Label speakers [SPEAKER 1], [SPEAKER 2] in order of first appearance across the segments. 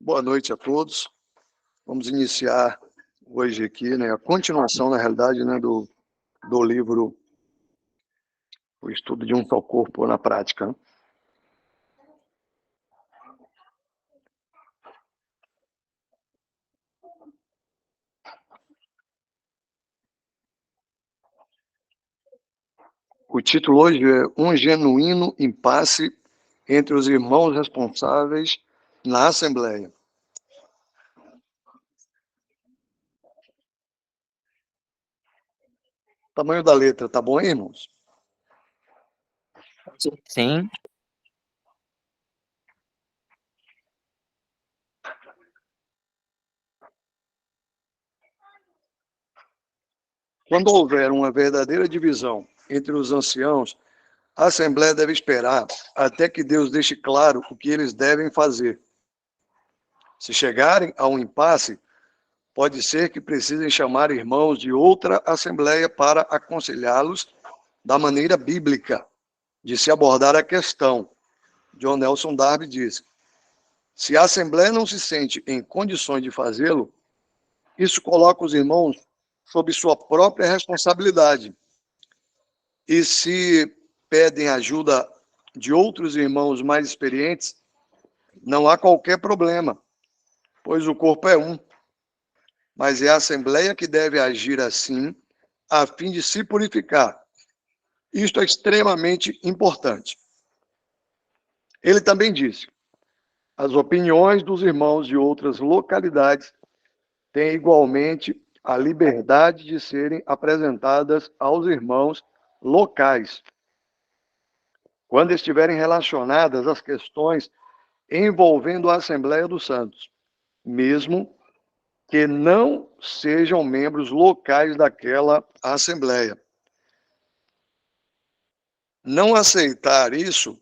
[SPEAKER 1] Boa noite a todos. Vamos iniciar hoje aqui, a continuação, na realidade, do livro O Estudo de um Só Corpo na Prática, né? O título hoje é Um Genuíno Impasse entre os Irmãos Responsáveis na Assembleia. O tamanho da letra, tá bom, hein, irmãos?
[SPEAKER 2] Sim.
[SPEAKER 1] Quando houver uma verdadeira divisão entre os anciãos, a Assembleia deve esperar até que Deus deixe claro o que eles devem fazer. Se chegarem a um impasse, pode ser que precisem chamar irmãos de outra assembleia para aconselhá-los da maneira bíblica de se abordar a questão. John Nelson Darby diz: se a assembleia não se sente em condições de fazê-lo, isso coloca os irmãos sob sua própria responsabilidade. E se pedem ajuda de outros irmãos mais experientes, não há qualquer problema, pois o corpo é um. Mas é a assembleia que deve agir assim, a fim de se purificar. Isto é extremamente importante. Ele também disse: as opiniões dos irmãos de outras localidades têm igualmente a liberdade de serem apresentadas aos irmãos locais, quando estiverem relacionadas às questões envolvendo a Assembleia dos Santos, mesmo que não sejam membros locais daquela Assembleia. Não aceitar isso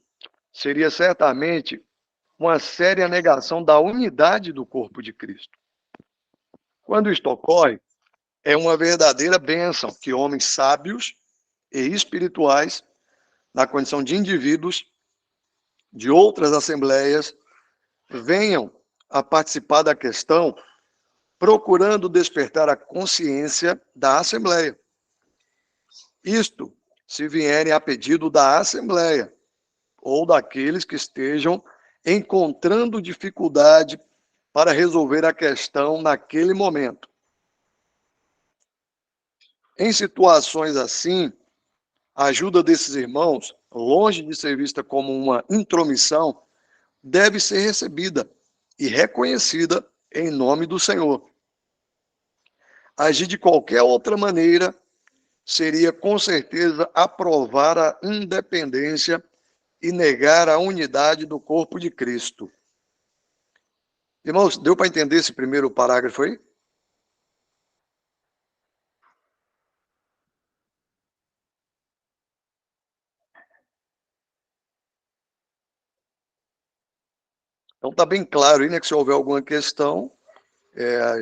[SPEAKER 1] seria certamente uma séria negação da unidade do corpo de Cristo. Quando isto ocorre, é uma verdadeira bênção que homens sábios e espirituais, na condição de indivíduos de outras assembleias, venham a participar da questão, procurando despertar a consciência da assembleia. Isto se vierem a pedido da assembleia ou daqueles que estejam encontrando dificuldade para resolver a questão naquele momento. Em situações assim, a ajuda desses irmãos, longe de ser vista como uma intromissão, deve ser recebida e reconhecida em nome do Senhor. Agir de qualquer outra maneira seria, com certeza, aprovar a independência e negar a unidade do corpo de Cristo. Irmãos, deu para entender esse primeiro parágrafo aí? Então está bem claro aí, que se houver alguma questão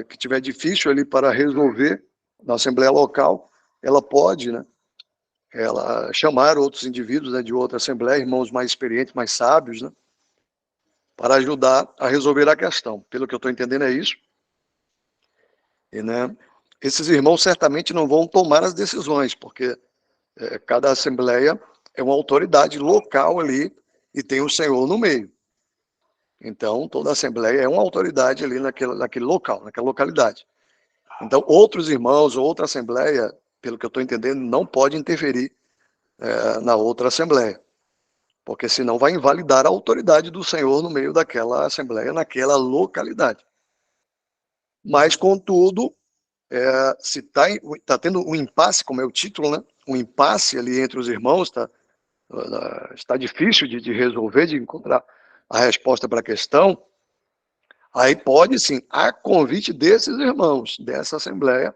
[SPEAKER 1] que tiver difícil ali para resolver na Assembleia Local, ela pode, ela chamar outros indivíduos, de outra Assembleia, irmãos mais experientes, mais sábios, para ajudar a resolver a questão. Pelo que eu estou entendendo é isso. E, esses irmãos certamente não vão tomar as decisões, porque cada Assembleia é uma autoridade local ali e tem o Senhor no meio. Então, toda a Assembleia é uma autoridade ali naquele local, naquela localidade. Então, outros irmãos, outra Assembleia, pelo que eu estou entendendo, não pode interferir na outra Assembleia, porque senão vai invalidar a autoridade do Senhor no meio daquela Assembleia, naquela localidade. Mas, contudo, se está tendo um impasse, como é o título, um impasse ali entre os irmãos, está difícil de resolver, de encontrar a resposta para a questão, aí pode sim, a convite desses irmãos, dessa Assembleia,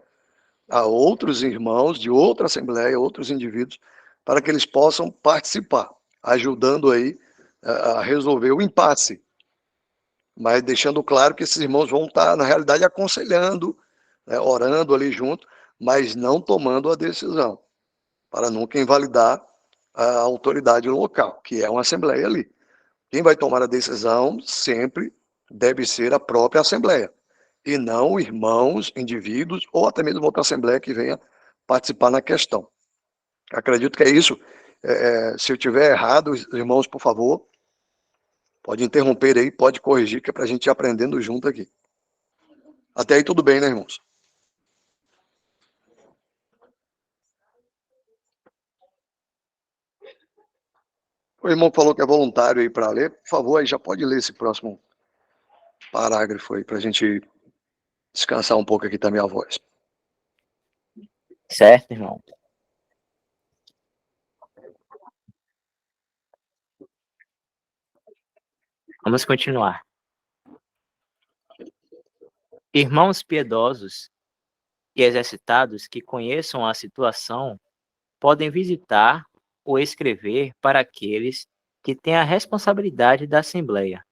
[SPEAKER 1] a outros irmãos de outra Assembleia, outros indivíduos, para que eles possam participar, ajudando aí a resolver o impasse. Mas deixando claro que esses irmãos vão estar, na realidade, aconselhando, orando ali junto, mas não tomando a decisão, para nunca invalidar a autoridade local, que é uma Assembleia ali. Quem vai tomar a decisão sempre deve ser a própria Assembleia, e não irmãos, indivíduos, ou até mesmo outra Assembleia que venha participar na questão. Acredito que é isso. Se eu tiver errado, irmãos, por favor, pode interromper aí, pode corrigir, que é para a gente ir aprendendo junto aqui. Até aí tudo bem, né, irmãos? O irmão falou que é voluntário aí para ler. Por favor, aí já pode ler esse próximo parágrafo aí, para a gente descansar um pouco aqui também a voz.
[SPEAKER 2] Certo, irmão? Vamos continuar. Irmãos piedosos e exercitados que conheçam a situação podem visitar ou escrever para aqueles que têm a responsabilidade da Assembleia,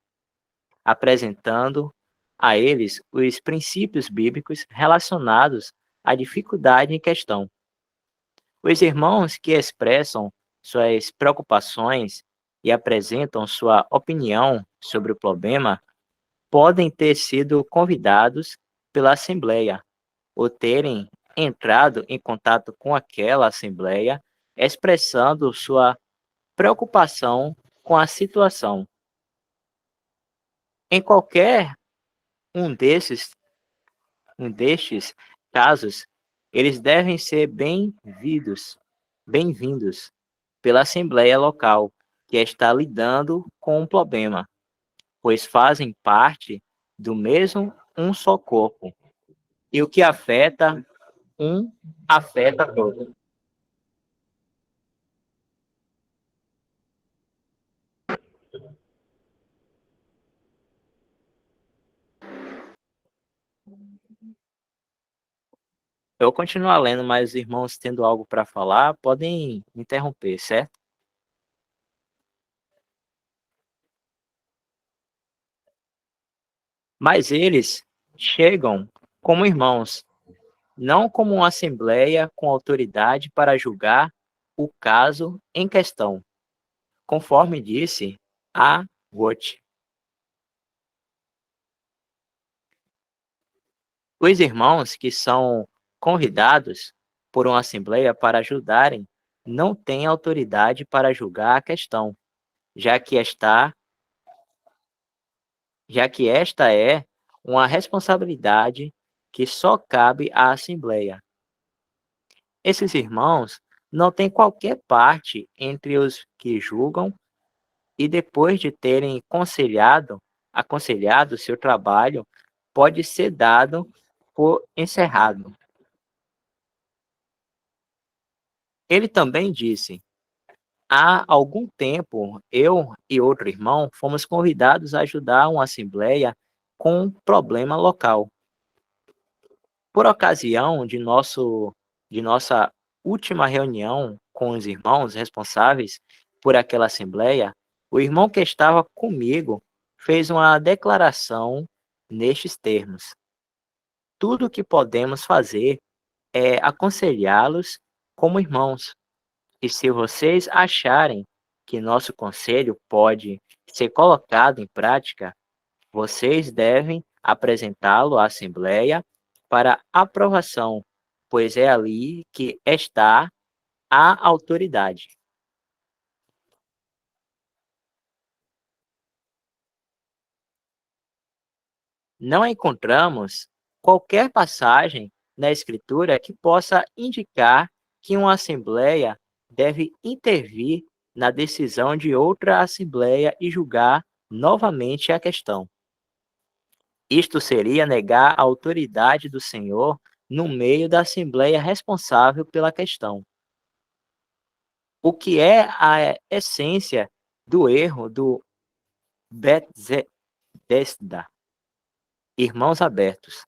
[SPEAKER 2] apresentando a eles os princípios bíblicos relacionados à dificuldade em questão. Os irmãos que expressam suas preocupações e apresentam sua opinião sobre o problema podem ter sido convidados pela Assembleia ou terem entrado em contato com aquela Assembleia expressando sua preocupação com a situação. Em qualquer um destes casos, eles devem ser bem-vindos pela Assembleia local que está lidando com o problema, pois fazem parte do mesmo um só corpo, e o que afeta um afeta todos. Eu vou continuar lendo, mas os irmãos tendo algo para falar, podem me interromper, certo? Mas eles chegam como irmãos, não como uma assembleia com autoridade para julgar o caso em questão, conforme disse a Gotti. Os irmãos que são convidados por uma assembleia para ajudarem não têm autoridade para julgar a questão, já que esta é uma responsabilidade que só cabe à Assembleia. Esses irmãos não têm qualquer parte entre os que julgam e depois de terem aconselhado seu trabalho, pode ser dado por encerrado. Ele também disse: há algum tempo, eu e outro irmão fomos convidados a ajudar uma assembleia com um problema local. Por ocasião de nossa última reunião com os irmãos responsáveis por aquela assembleia, o irmão que estava comigo fez uma declaração nestes termos: tudo o que podemos fazer é aconselhá-los como irmãos. E se vocês acharem que nosso conselho pode ser colocado em prática, vocês devem apresentá-lo à Assembleia para aprovação, pois é ali que está a autoridade. Não encontramos qualquer passagem na Escritura que possa indicar que uma Assembleia deve intervir na decisão de outra Assembleia e julgar novamente a questão. Isto seria negar a autoridade do Senhor no meio da Assembleia responsável pela questão. O que é a essência do erro do Bethesda, Irmãos Abertos.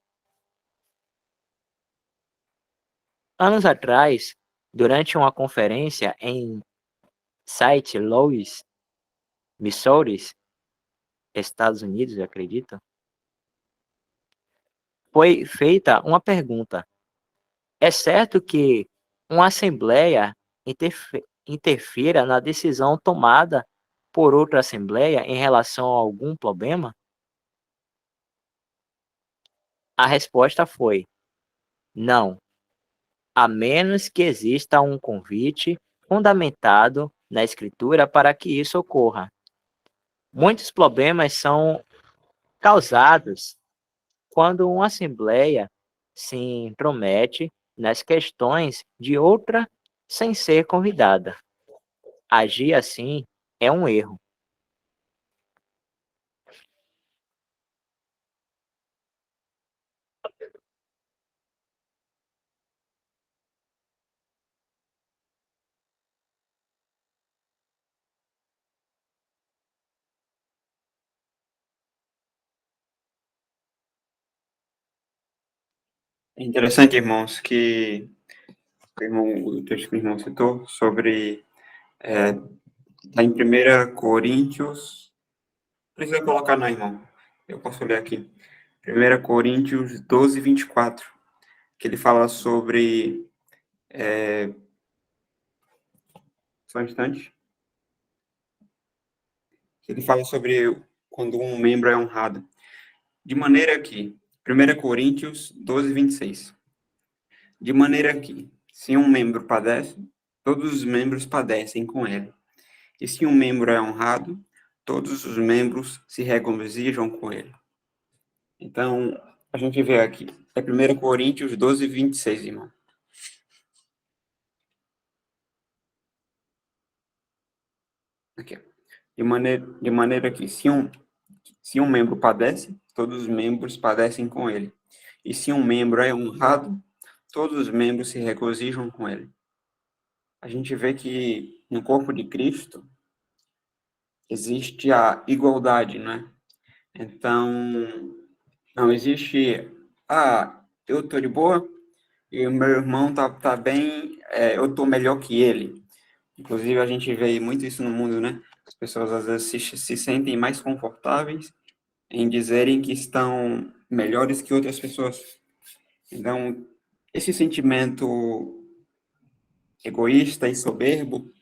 [SPEAKER 2] Anos atrás, durante uma conferência em St. Louis, Missouri, Estados Unidos, eu acredito, foi feita uma pergunta: é certo que uma assembleia interfira na decisão tomada por outra assembleia em relação a algum problema? A resposta foi: não, a menos que exista um convite fundamentado na Escritura para que isso ocorra. Muitos problemas são causados quando uma assembleia se intromete nas questões de outra sem ser convidada. Agir assim é um erro.
[SPEAKER 3] É interessante, irmãos, que o texto que o irmão citou sobre está em 1 Coríntios, precisa colocar não, irmão, eu posso ler aqui, 1 Coríntios 12, 24, que ele fala sobre, só um instante, que ele fala sobre quando um membro é honrado, de maneira que, 1 Coríntios 12, 26, de maneira que, se um membro padece, todos os membros padecem com ele. E se um membro é honrado, todos os membros se regozijam com ele. Então, a gente vê aqui, é 1 Coríntios 12, 26, irmão. Aqui, de maneira que, se um membro padece, todos os membros padecem com ele. E se um membro é honrado, todos os membros se regozijam com ele. A gente vê que no corpo de Cristo existe a igualdade, né? Então, não existe, eu tô de boa e o meu irmão tá bem, eu tô melhor que ele. Inclusive, a gente vê muito isso no mundo, né? As pessoas às vezes se sentem mais confortáveis em dizerem que estão melhores que outras pessoas. Então, esse sentimento egoísta e soberbo,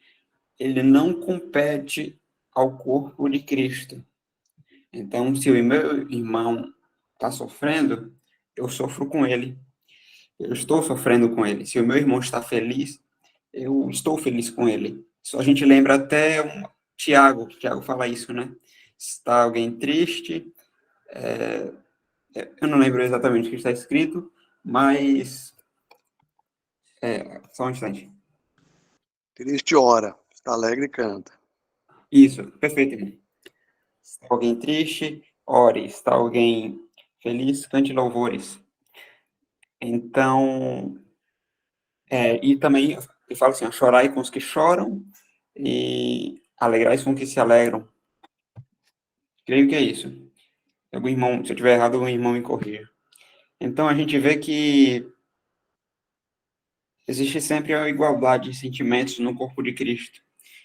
[SPEAKER 3] ele não compete ao corpo de Cristo. Então, se o meu irmão está sofrendo, eu sofro com ele. Eu estou sofrendo com ele. Se o meu irmão está feliz, eu estou feliz com ele. Só a gente lembra até Tiago, que Tiago fala isso, né? Está alguém triste, eu não lembro exatamente o que está escrito, mas só um instante.
[SPEAKER 1] Triste ora, está alegre e canta.
[SPEAKER 3] Isso, perfeito, irmão. Está alguém triste, ore. Está alguém feliz, cante louvores. Então, e também ele fala assim, chorai com os que choram e alegrai com os que se alegram. Creio que é isso. Algum irmão, se eu estiver errado, algum irmão me corrija. Então, a gente vê que existe sempre a igualdade de sentimentos no corpo de Cristo.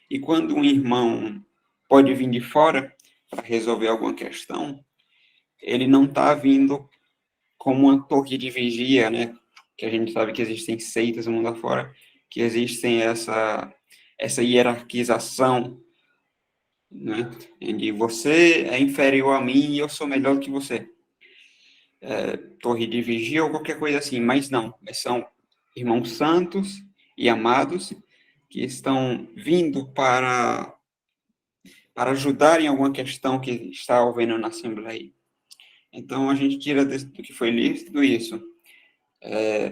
[SPEAKER 3] E quando um irmão pode vir de fora para resolver alguma questão, ele não está vindo como uma torre de vigia, né? Que a gente sabe que existem seitas no mundo afora, que existem essa hierarquização, né? Onde você é inferior a mim e eu sou melhor que você. Torre de vigia ou qualquer coisa assim, mas não. São irmãos santos e amados que estão vindo para ajudar em alguma questão que está havendo na Assembleia. Então, a gente tira do que foi lido isso.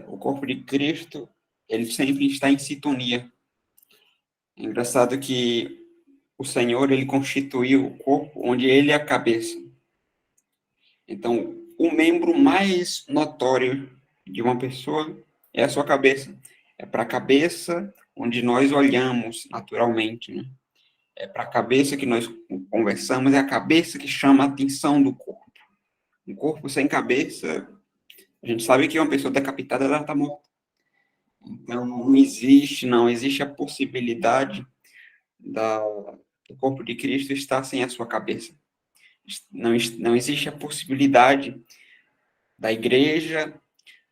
[SPEAKER 3] O corpo de Cristo, ele sempre está em sintonia. É engraçado que o Senhor, ele constituiu o corpo onde ele é a cabeça. Então, o membro mais notório de uma pessoa é a sua cabeça. É para a cabeça onde nós olhamos naturalmente, né? É para a cabeça que nós conversamos, é a cabeça que chama a atenção do corpo. Um corpo sem cabeça, a gente sabe que uma pessoa decapitada, ela está morta. Então, não existe a possibilidade do corpo de Cristo estar sem a sua cabeça. Não existe a possibilidade da igreja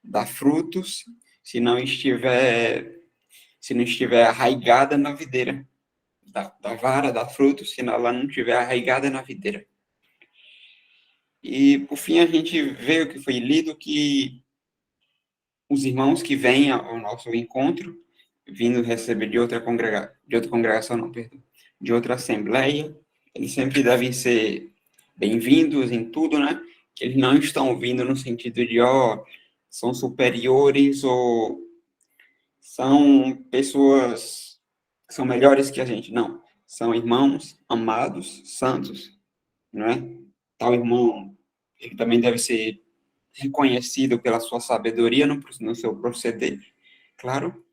[SPEAKER 3] dar frutos se não estiver arraigada na videira. Da vara dar frutos se ela não estiver arraigada na videira. E, por fim, a gente vê o que foi lido, que os irmãos que vêm ao nosso encontro, vindo receber de outra congregação, não, perdão, de outra assembleia, eles sempre devem ser bem-vindos em tudo, né? Que eles não estão vindo no sentido de, ó, são superiores ou são pessoas que são melhores que a gente. Não, são irmãos amados, santos, não é? Tal irmão, ele também deve ser reconhecido pela sua sabedoria no seu proceder, claro,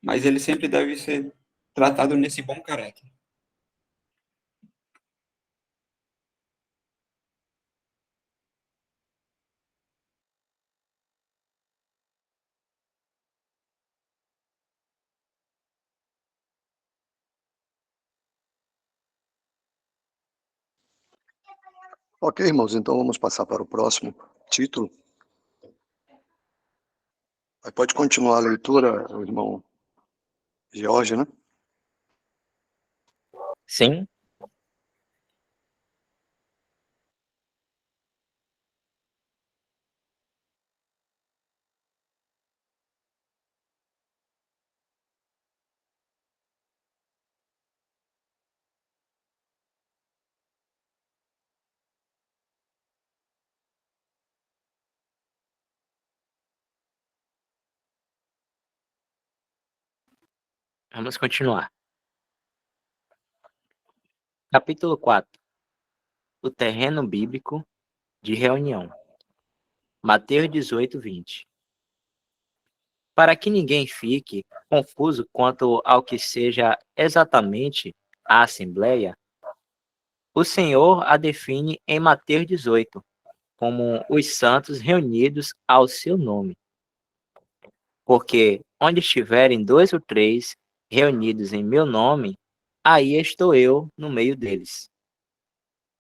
[SPEAKER 3] mas ele sempre deve ser tratado nesse bom caráter.
[SPEAKER 1] Ok, irmãos, então vamos passar para o próximo título. Aí pode continuar a leitura, o irmão Jorge, né?
[SPEAKER 2] Sim, vamos continuar. Capítulo 4. O terreno bíblico de reunião. Mateus 18, 20. Para que ninguém fique confuso quanto ao que seja exatamente a Assembleia, o Senhor a define em Mateus 18 como os santos reunidos ao seu nome. Porque onde estiverem dois ou três reunidos em meu nome, aí estou eu no meio deles.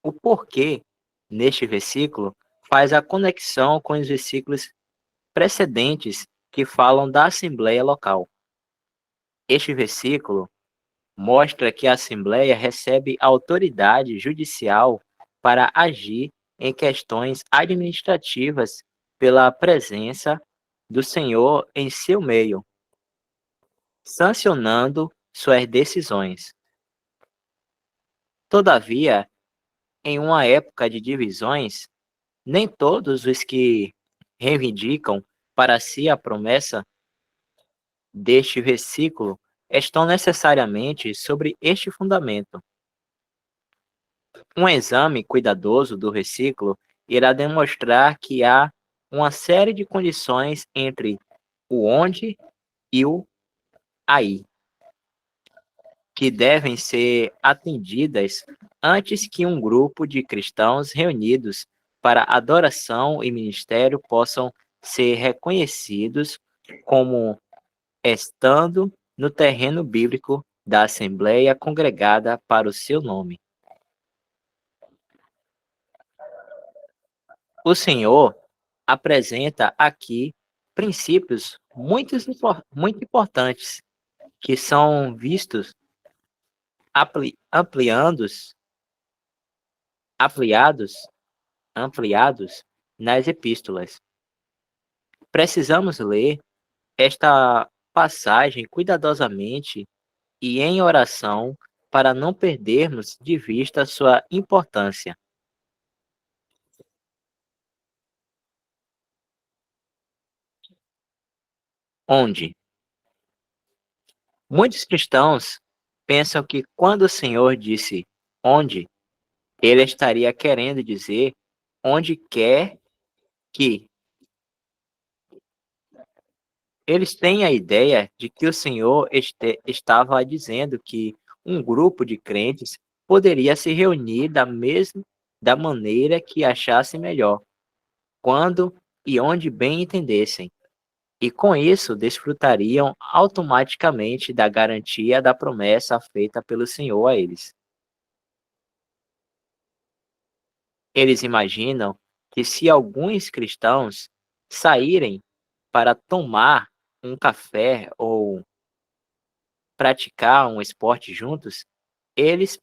[SPEAKER 2] O porquê, neste versículo, faz a conexão com os versículos precedentes que falam da Assembleia local. Este versículo mostra que a Assembleia recebe autoridade judicial para agir em questões administrativas pela presença do Senhor em seu meio, sancionando suas decisões. Todavia, em uma época de divisões, nem todos os que reivindicam para si a promessa deste versículo estão necessariamente sobre este fundamento. Um exame cuidadoso do versículo irá demonstrar que há uma série de condições entre o onde e o aí, que devem ser atendidas antes que um grupo de cristãos reunidos para adoração e ministério possam ser reconhecidos como estando no terreno bíblico da Assembleia congregada para o seu nome. O Senhor apresenta aqui princípios muito importantes que são vistos ampliados, ampliados, ampliados nas epístolas. Precisamos ler esta passagem cuidadosamente e em oração para não perdermos de vista sua importância. Onde muitos cristãos pensam que quando o Senhor disse onde, ele estaria querendo dizer onde quer que. Eles têm a ideia de que o Senhor estava dizendo que um grupo de crentes poderia se reunir da maneira que achasse melhor, quando e onde bem entendessem, e com isso desfrutariam automaticamente da garantia da promessa feita pelo Senhor a eles. Eles imaginam que se alguns cristãos saírem para tomar um café ou praticar um esporte juntos, eles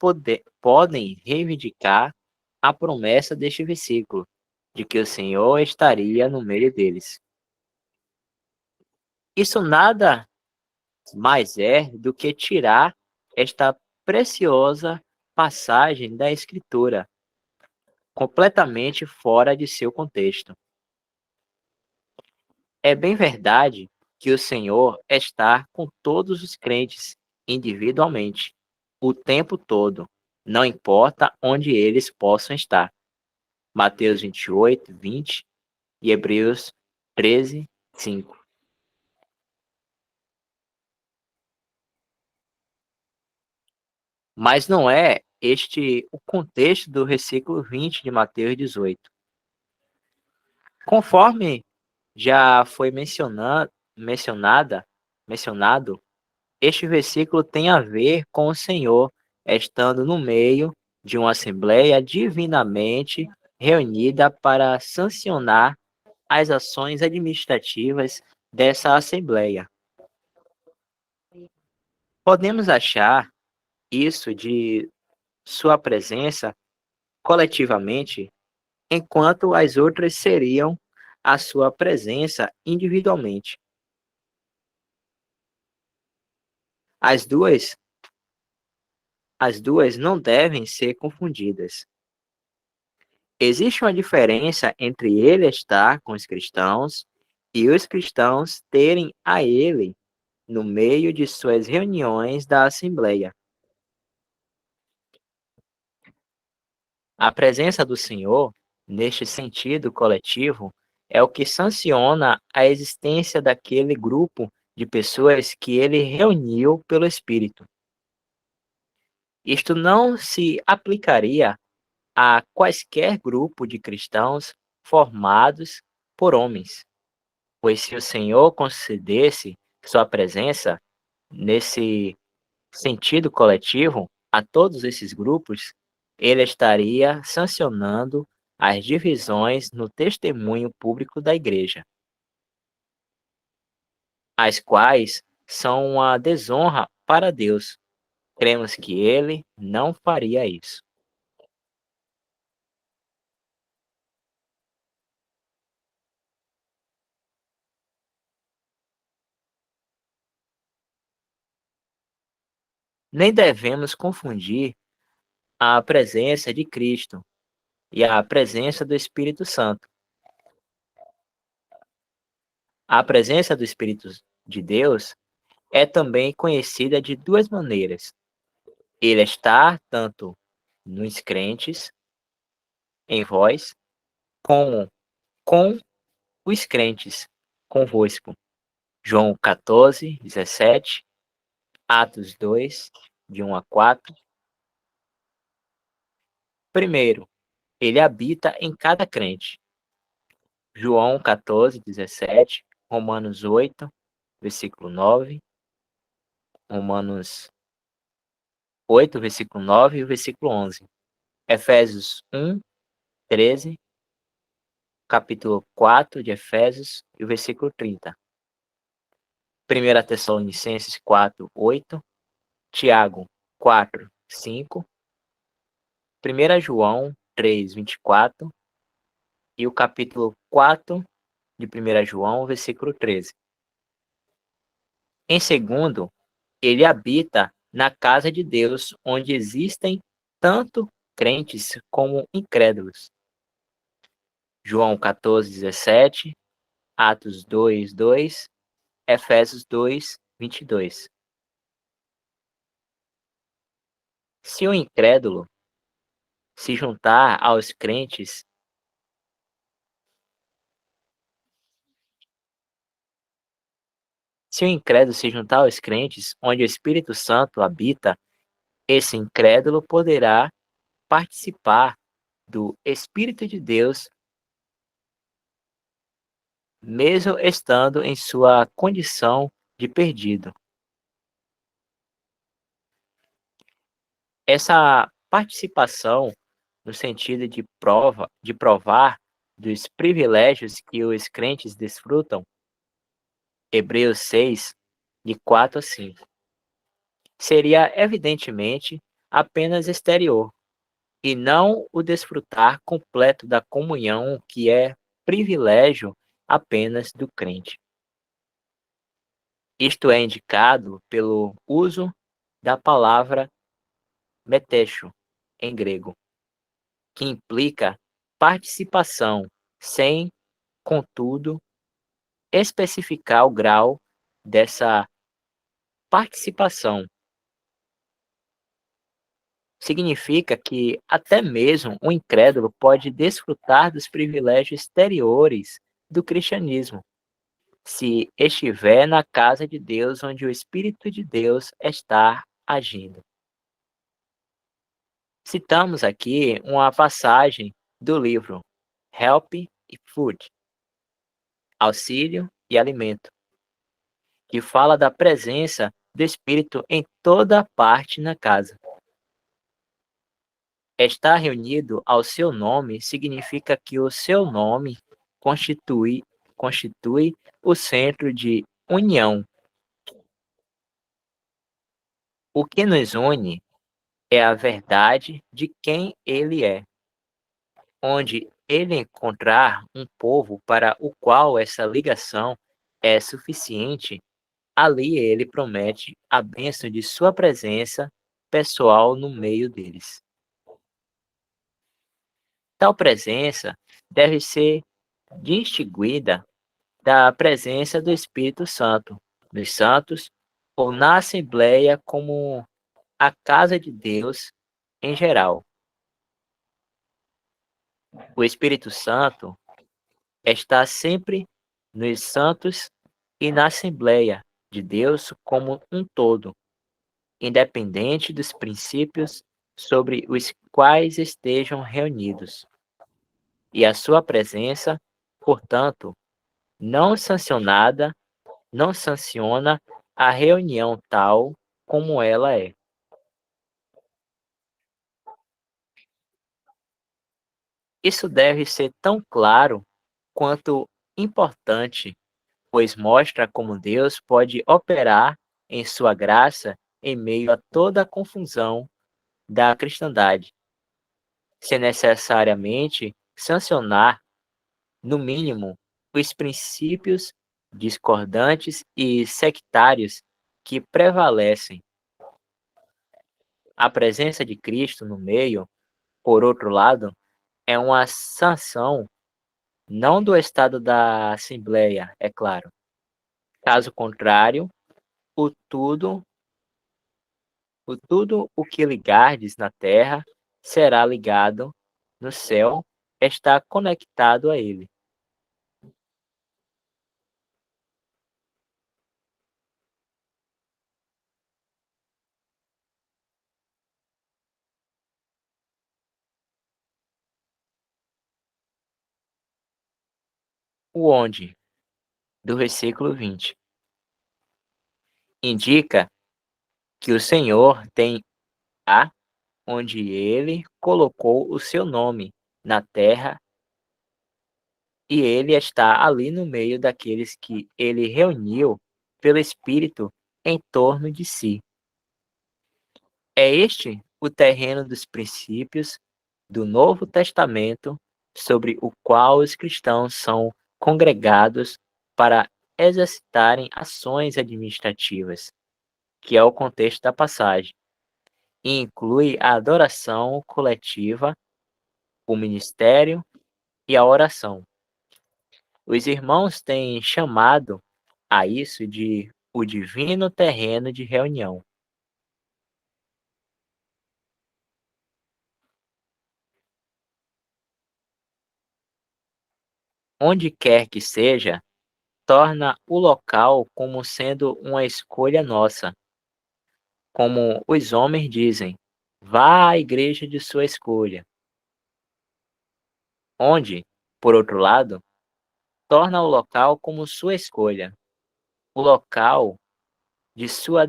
[SPEAKER 2] podem reivindicar a promessa deste versículo de que o Senhor estaria no meio deles. Isso nada mais é do que tirar esta preciosa passagem da Escritura, completamente fora de seu contexto. É bem verdade que o Senhor está com todos os crentes, individualmente, o tempo todo, não importa onde eles possam estar. Mateus 28, 20 e Hebreus 13, 5. Mas não é este o contexto do versículo 20 de Mateus 18. Conforme já foi mencionado, este versículo tem a ver com o Senhor estando no meio de uma assembleia divinamente reunida para sancionar as ações administrativas dessa assembleia. Podemos achar isso de sua presença coletivamente, enquanto as outras seriam a sua presença individualmente. As duas, as duas não devem ser confundidas. Existe uma diferença entre ele estar com os cristãos e os cristãos terem a ele no meio de suas reuniões da Assembleia. A presença do Senhor, neste sentido coletivo, é o que sanciona a existência daquele grupo de pessoas que ele reuniu pelo Espírito. Isto não se aplicaria a quaisquer grupo de cristãos formados por homens, pois se o Senhor concedesse sua presença nesse sentido coletivo a todos esses grupos, ele estaria sancionando as divisões no testemunho público da igreja, as quais são uma desonra para Deus. Cremos que ele não faria isso. Nem devemos confundir a presença de Cristo e a presença do Espírito Santo. A presença do Espírito de Deus é também conhecida de duas maneiras. Ele está tanto nos crentes, em vós, como com os crentes, convosco. João 14, 17, Atos 2, de 1 a 4. Primeiro, ele habita em cada crente. João 14, 17, Romanos 8, versículo 9, Romanos 8, versículo 9 e o versículo 11. Efésios 1, 13, capítulo 4 de Efésios e o versículo 30. 1 Tessalonicenses 4, 8, Tiago 4, 5, 1 João 3, 24 e o capítulo 4 de 1 João, versículo 13. Em segundo, ele habita na casa de Deus, onde existem tanto crentes como incrédulos. João 14, 17, Atos 2, 2, Efésios 2, 22. Se o incrédulo se juntar aos crentes, onde o Espírito Santo habita, esse incrédulo poderá participar do Espírito de Deus, mesmo estando em sua condição de perdido. Essa participação, no sentido de provar dos privilégios que os crentes desfrutam, Hebreus 6, de 4 a 5, seria evidentemente apenas exterior, e não o desfrutar completo da comunhão que é privilégio apenas do crente. Isto é indicado pelo uso da palavra meteixo, em grego, que implica participação, sem, contudo, especificar o grau dessa participação. Significa que até mesmo o incrédulo pode desfrutar dos privilégios exteriores do cristianismo, se estiver na casa de Deus, onde o Espírito de Deus está agindo. Citamos aqui uma passagem do livro Help e Food, Auxílio e Alimento, que fala da presença do Espírito em toda parte na casa. Estar reunido ao seu nome significa que o seu nome constitui o centro de união. O que nos une é a verdade de quem ele é. Onde ele encontrar um povo para o qual essa ligação é suficiente, ali ele promete a bênção de sua presença pessoal no meio deles. Tal presença deve ser distinguida da presença do Espírito Santo, dos santos, ou na Assembleia como a casa de Deus em geral. O Espírito Santo está sempre nos santos e na Assembleia de Deus como um todo, independente dos princípios sobre os quais estejam reunidos. E a sua presença, portanto, não sancionada, não sanciona a reunião tal como ela é. Isso deve ser tão claro quanto importante, pois mostra como Deus pode operar em sua graça em meio a toda a confusão da cristandade, sem necessariamente sancionar, no mínimo, os princípios discordantes e sectários que prevalecem. A presença de Cristo no meio, por outro lado, é uma sanção não do estado da Assembleia, é claro. Caso contrário, o tudo o que ligardes na terra será ligado no céu, está conectado a ele. O onde, do versículo 20, indica que o Senhor tem a onde ele colocou o seu nome na terra e ele está ali no meio daqueles que ele reuniu pelo Espírito em torno de si. É este o terreno dos princípios do Novo Testamento sobre o qual os cristãos são congregados para exercitarem ações administrativas, que é o contexto da passagem, e inclui a adoração coletiva, o ministério e a oração. Os irmãos têm chamado a isso de o divino terreno de reunião. Onde quer que seja, torna o local como sendo uma escolha nossa. Como os homens dizem, vá à igreja de sua escolha. Onde, por outro lado, torna o local como sua escolha, o local de sua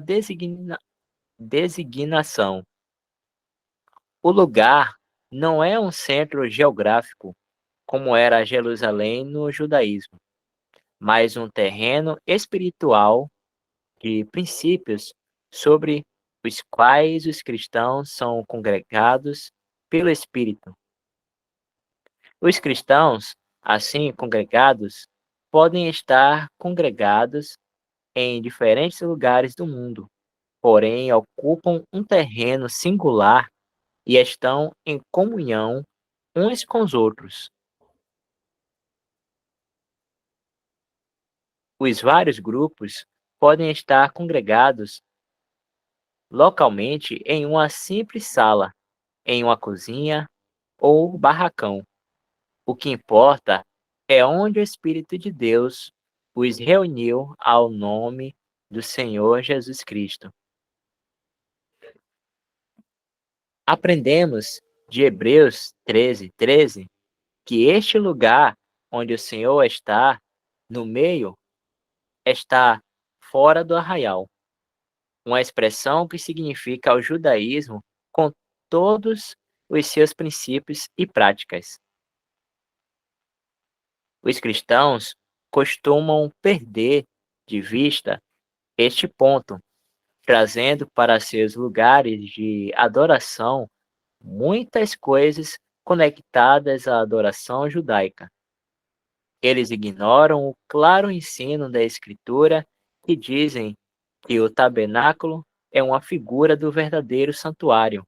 [SPEAKER 2] designação. O lugar não é um centro geográfico, como era Jerusalém no judaísmo, mas um terreno espiritual de princípios sobre os quais os cristãos são congregados pelo Espírito. Os cristãos, assim congregados, podem estar congregados em diferentes lugares do mundo, porém ocupam um terreno singular e estão em comunhão uns com os outros. Os vários grupos podem estar congregados localmente em uma simples sala, em uma cozinha ou barracão. O que importa é onde o Espírito de Deus os reuniu ao nome do Senhor Jesus Cristo. Aprendemos de Hebreus 13:13 que este lugar onde o Senhor está, no meio, está fora do arraial, uma expressão que significa o judaísmo com todos os seus princípios e práticas. Os cristãos costumam perder de vista este ponto, trazendo para seus lugares de adoração muitas coisas conectadas à adoração judaica. Eles ignoram o claro ensino da Escritura que dizem que o tabernáculo é uma figura do verdadeiro santuário,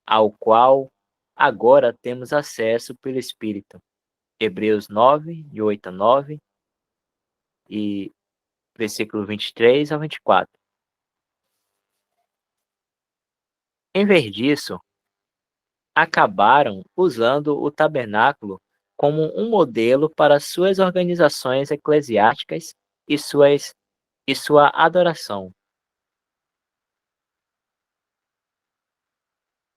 [SPEAKER 2] ao qual agora temos acesso pelo Espírito. Hebreus 9, de 8 a 9 e versículo 23 a 24. Em vez disso, acabaram usando o tabernáculo como um modelo para suas organizações eclesiásticas e sua adoração.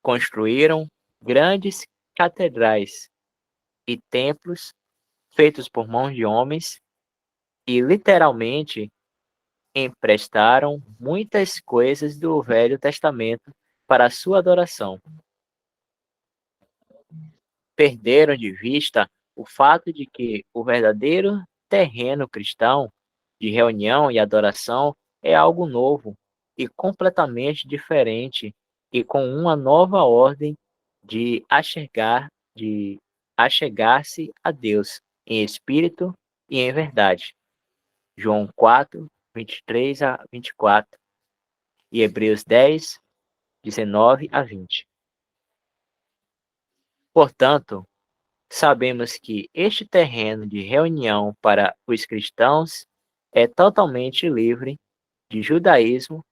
[SPEAKER 2] Construíram grandes catedrais e templos feitos por mãos de homens e literalmente emprestaram muitas coisas do Velho Testamento para a sua adoração. Perderam de vista o fato de que o verdadeiro terreno cristão de reunião e adoração é algo novo e completamente diferente e com uma nova ordem de achegar-se a Deus em espírito e em verdade. João 4, 23 a 24 e Hebreus 10, 19 a 20. Portanto, sabemos que este terreno de reunião para os cristãos é totalmente livre de judaísmo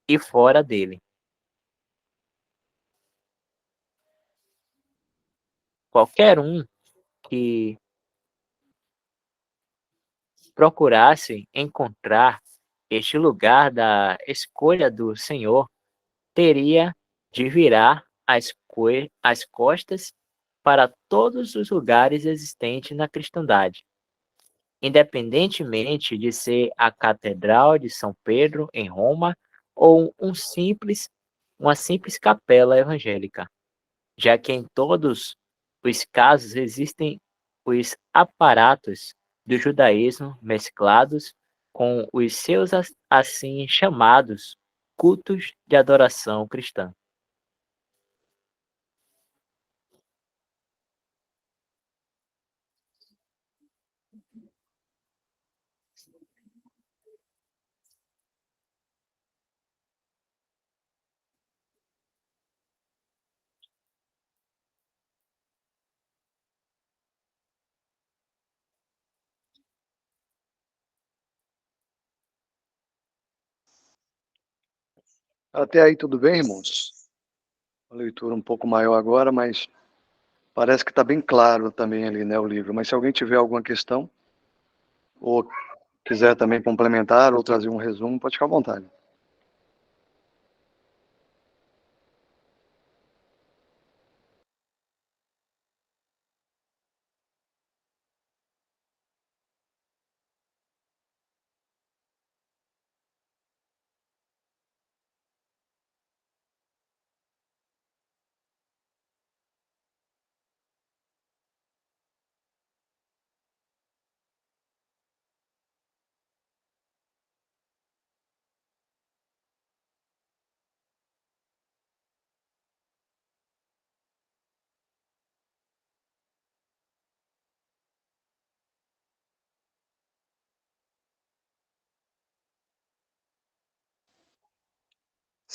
[SPEAKER 2] e fora dele. Qualquer um que procurasse encontrar este lugar da escolha do Senhor teria de virar as costas para todos os lugares existentes na cristandade, independentemente de ser a Catedral de São Pedro, em Roma, ou uma simples capela evangélica, já que em todos os casos existem os aparatos do judaísmo mesclados com os seus assim chamados cultos de adoração cristã.
[SPEAKER 1] Até aí tudo bem, irmãos? Uma leitura um pouco maior agora, mas parece que está bem claro também ali, né, o livro. Mas se alguém tiver alguma questão, ou quiser também complementar ou trazer um resumo, pode ficar à vontade.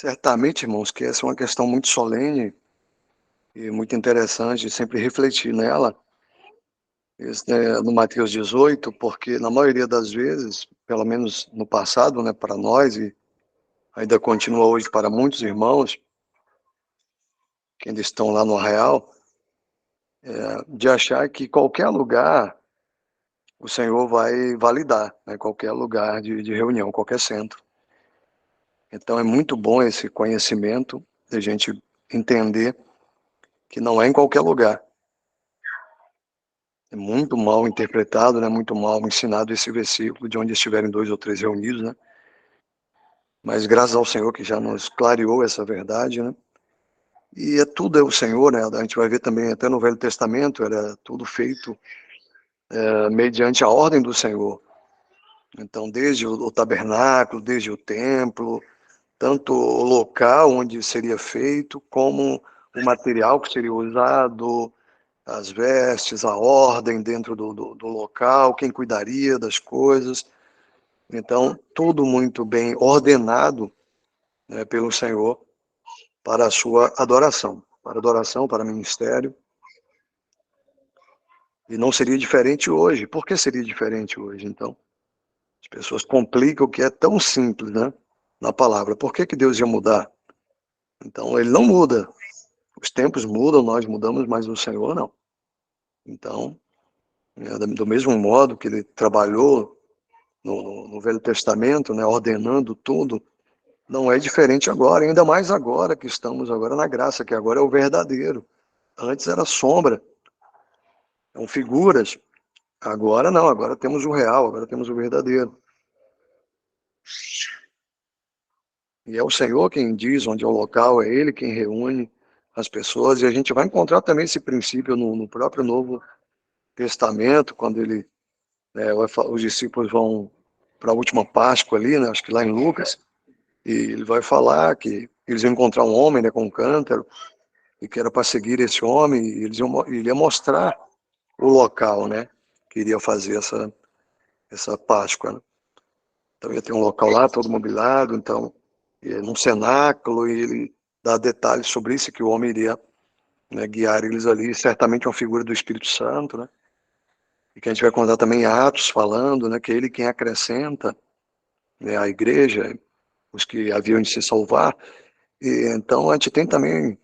[SPEAKER 1] Certamente, irmãos, que essa é uma questão muito solene e muito interessante de sempre refletir nela. Isso, né, no Mateus 18, porque na maioria das vezes, pelo menos no passado, né, para nós e ainda continua hoje para muitos irmãos que ainda estão lá no arraial, de achar que qualquer lugar o Senhor vai validar, né, qualquer lugar de reunião, qualquer centro. Então é muito bom esse conhecimento, de a gente entender que não é em qualquer lugar. É muito mal interpretado, né, muito mal ensinado esse versículo, de onde estiverem 2 ou 3 reunidos, né? Mas graças ao Senhor que já nos clareou essa verdade, né? E tudo é o Senhor, né? A gente vai ver também até no Velho Testamento, era tudo feito mediante a ordem do Senhor. Então, desde o tabernáculo, desde o templo, tanto o local onde seria feito, como o material que seria usado, as vestes, a ordem dentro do local, quem cuidaria das coisas. Então, tudo muito bem ordenado, né, pelo Senhor para a sua adoração, para ministério. E não seria diferente hoje. Por que seria diferente hoje, então? As pessoas complicam o que é tão simples, né? Na palavra. Por que Deus ia mudar? Então, ele não muda. Os tempos mudam, nós mudamos, mas o Senhor não. Então, do mesmo modo que ele trabalhou no Velho Testamento, né, ordenando tudo, não é diferente agora, ainda mais agora que estamos agora na graça, que agora é o verdadeiro. Antes era sombra, são figuras. Agora não, agora temos o real, agora temos o verdadeiro. E é o Senhor quem diz onde é o local, é Ele quem reúne as pessoas. E a gente vai encontrar também esse princípio no próprio Novo Testamento, quando ele, os discípulos vão para a última Páscoa ali, né, acho que lá em Lucas, e ele vai falar que eles iam encontrar um homem, né, com um cântaro, e que era para seguir esse homem, e ele ia mostrar o local, né, que iria fazer essa Páscoa, né? Então ia ter um local lá todo mobiliado, então num cenáculo, e ele dá detalhes sobre isso, que o homem iria, né, guiar eles ali, certamente uma figura do Espírito Santo, né? E que a gente vai contar também Atos falando, né, que é ele quem acrescenta, né, a igreja, os que haviam de se salvar. E então a gente tem também,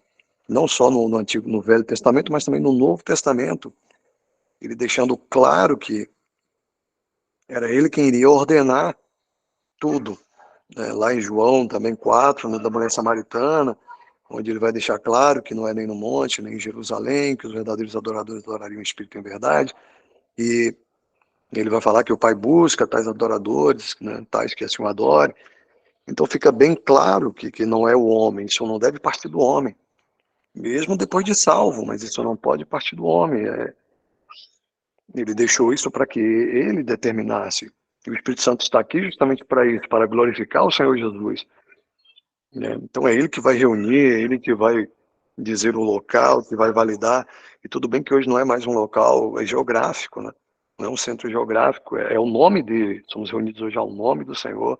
[SPEAKER 1] não só no Antigo, no Velho Testamento, mas também no Novo Testamento, ele deixando claro que era ele quem iria ordenar tudo, né? Lá em João também 4, né, da mulher samaritana, onde ele vai deixar claro que não é nem no monte, nem em Jerusalém, que os verdadeiros adoradores adorariam o Espírito em verdade, e ele vai falar que o Pai busca tais adoradores, né, tais que assim o adorem. Então fica bem claro que não é o homem, isso não deve partir do homem, mesmo depois de salvo, mas isso não pode partir do homem. Ele deixou isso para que ele determinasse. E o Espírito Santo está aqui justamente para isso, para glorificar o Senhor Jesus, né? Então é ele que vai reunir, é ele que vai dizer o local, que vai validar. E tudo bem que hoje não é mais um local geográfico, né? Não é um centro geográfico, é o nome dele. Somos reunidos hoje ao nome do Senhor,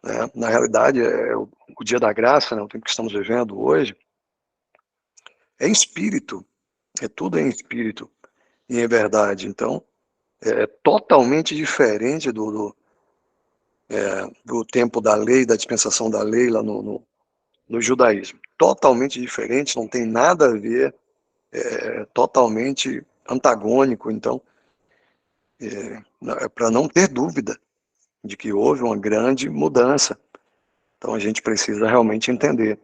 [SPEAKER 1] né? Na realidade, é o dia da graça, né? O tempo que estamos vivendo hoje. É em espírito, é tudo em espírito e em verdade. Então, é totalmente diferente do tempo da lei, da dispensação da lei lá no judaísmo. Totalmente diferente, não tem nada a ver, totalmente antagônico. Então, para não ter dúvida de que houve uma grande mudança. Então, a gente precisa realmente entender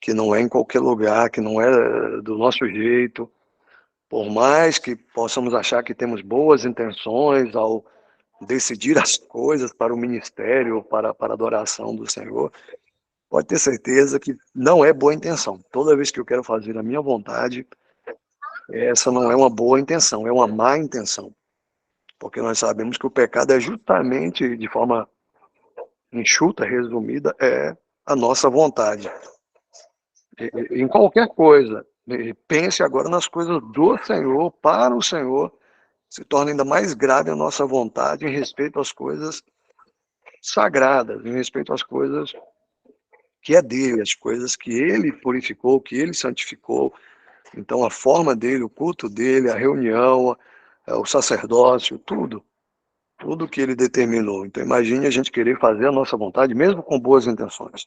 [SPEAKER 1] que não é em qualquer lugar, que não é do nosso jeito. Por mais que possamos achar que temos boas intenções ao decidir as coisas para o ministério, para a adoração do Senhor, pode ter certeza que não é boa intenção. Toda vez que eu quero fazer a minha vontade, essa não é uma boa intenção, é uma má intenção. Porque nós sabemos que o pecado é justamente, de forma enxuta, resumida, é a nossa vontade. Em qualquer coisa, pense agora nas coisas do Senhor, para o Senhor, se torna ainda mais grave a nossa vontade em respeito às coisas sagradas, em respeito às coisas que é dele, as coisas que ele purificou, que ele santificou. Então, a forma dele, o culto dele, a reunião, o sacerdócio, tudo que ele determinou. Então, imagine a gente querer fazer a nossa vontade, mesmo com boas intenções.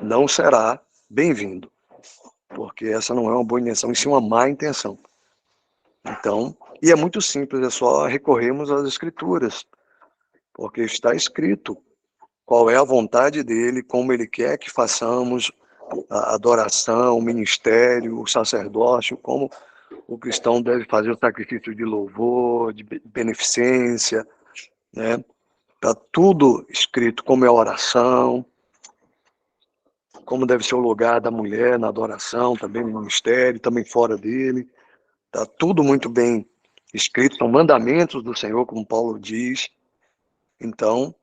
[SPEAKER 1] Não será bem-vindo, porque essa não é uma boa intenção, e sim uma má intenção. Então, e é muito simples, é só recorrermos às Escrituras, porque está escrito qual é a vontade dele, como ele quer que façamos a adoração, o ministério, o sacerdócio, como o cristão deve fazer o sacrifício de louvor, de beneficência, né? Está tudo escrito, como é a oração, como deve ser o lugar da mulher na adoração, também no ministério, também fora dele. Está tudo muito bem escrito, são mandamentos do Senhor, como Paulo diz. Então,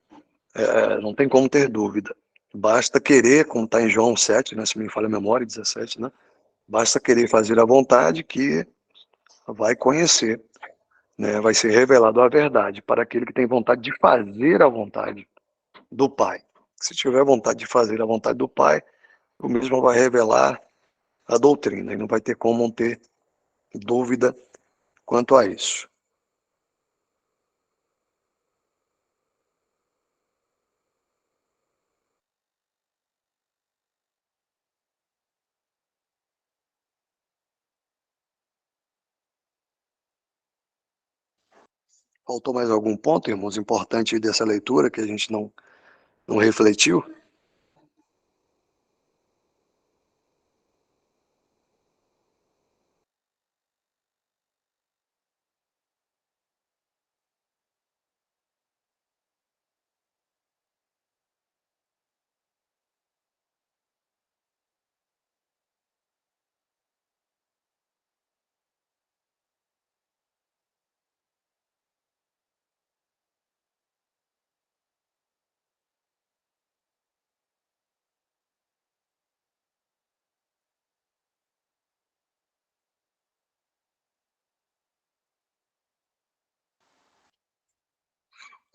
[SPEAKER 1] não tem como ter dúvida. Basta querer, como está em João 7, né, se me falha a memória, 17, né? Basta querer fazer a vontade que vai conhecer, né? Vai ser revelado a verdade para aquele que tem vontade de fazer a vontade do Pai. Se tiver vontade de fazer a vontade do Pai, o mesmo vai revelar a doutrina, e não vai ter como ter dúvida quanto a isso. Faltou mais algum ponto, irmãos, importante dessa leitura que a gente não refletiu?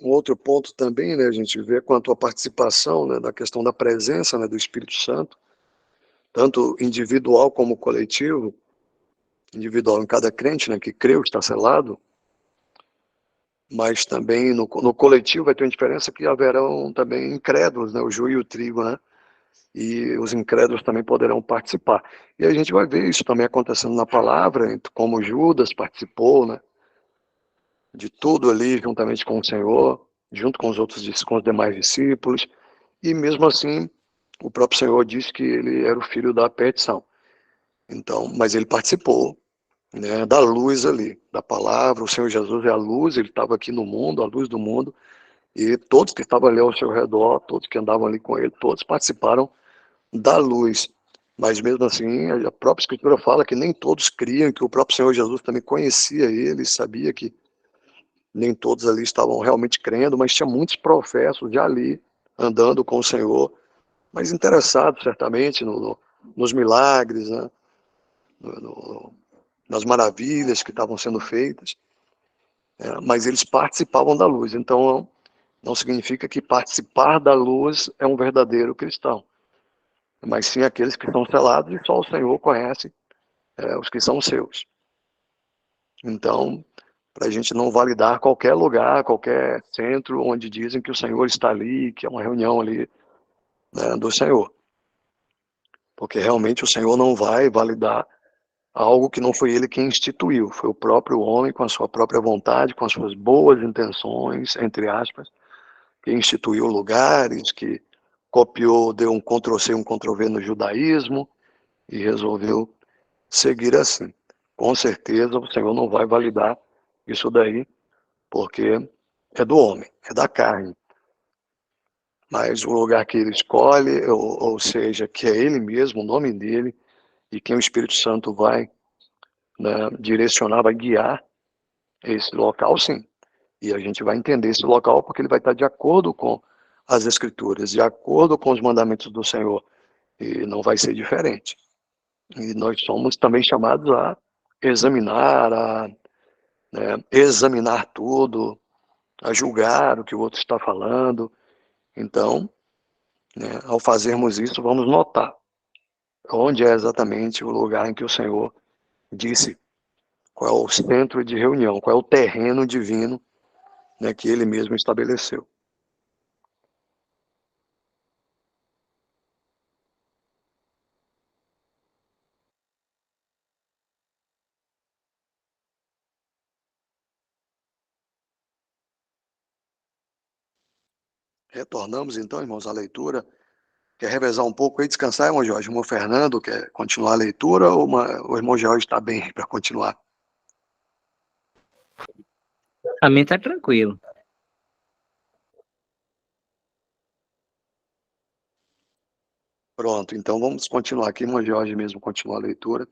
[SPEAKER 1] Um outro ponto também, né, a gente vê quanto à participação, né, da questão da presença, né, do Espírito Santo, tanto individual como coletivo, individual em cada crente, né, que creu, está selado, mas também no coletivo vai ter uma diferença que haverão também incrédulos, né, o joio e o trigo, né, e os incrédulos também poderão participar. E a gente vai ver isso também acontecendo na palavra, como Judas participou, né, de tudo ali juntamente com o Senhor, junto com com os demais discípulos, e mesmo assim o próprio Senhor disse que ele era o filho da perdição. Então, mas ele participou, né, da luz ali, da palavra. O Senhor Jesus é a luz, ele estava aqui no mundo, a luz do mundo, e todos que estavam ali ao seu redor, todos que andavam ali com ele, todos participaram da luz. Mas mesmo assim, a própria Escritura fala que nem todos criam, que o próprio Senhor Jesus também conhecia ele, sabia que nem todos ali estavam realmente crendo, mas tinha muitos professos já ali, andando com o Senhor, mas interessados certamente nos milagres, né? Nas maravilhas que estavam sendo feitas, mas eles participavam da luz. Então, não significa que participar da luz é um verdadeiro cristão, mas sim aqueles que estão selados, e só o Senhor conhece os que são seus. Então, para a gente não validar qualquer lugar, qualquer centro onde dizem que o Senhor está ali, que é uma reunião ali, né, do Senhor. Porque realmente o Senhor não vai validar algo que não foi ele quem instituiu, foi o próprio homem com a sua própria vontade, com as suas boas intenções, entre aspas, que instituiu lugares, que copiou, deu um Ctrl-C, um Ctrl-V no judaísmo e resolveu seguir assim. Com certeza o Senhor não vai validar isso daí, porque é do homem, é da carne. Mas o lugar que ele escolhe, ou seja, que é ele mesmo, o nome dele, e quem o Espírito Santo vai, né, direcionar, vai guiar esse local, sim. E a gente vai entender esse local porque ele vai estar de acordo com as Escrituras, de acordo com os mandamentos do Senhor. E não vai ser diferente. E nós somos também chamados a examinar, examinar tudo, a julgar o que o outro está falando. Então, né? Ao fazermos isso, vamos notar onde é exatamente o lugar em que o Senhor disse qual é o centro de reunião, qual é o terreno divino, né, que ele mesmo estabeleceu. Retornamos então, irmãos, à leitura. Quer revezar um pouco aí, descansar, irmão Jorge? O irmão Fernando quer continuar a leitura ou o irmão Jorge está bem para continuar?
[SPEAKER 2] A mim tá tranquilo.
[SPEAKER 1] Pronto, então vamos continuar aqui, irmão Jorge mesmo continuar a leitura.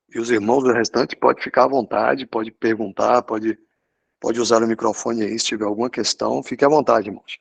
[SPEAKER 1] E os irmãos do restante pode ficar à vontade, pode perguntar, pode usar o microfone aí se tiver alguma questão. Fique à vontade, irmãos.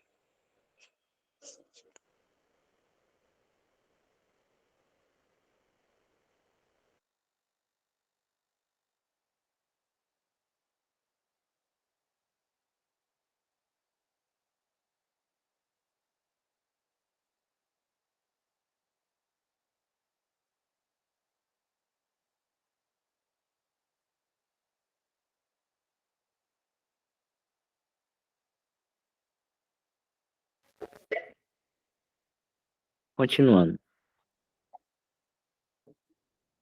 [SPEAKER 2] Continuando.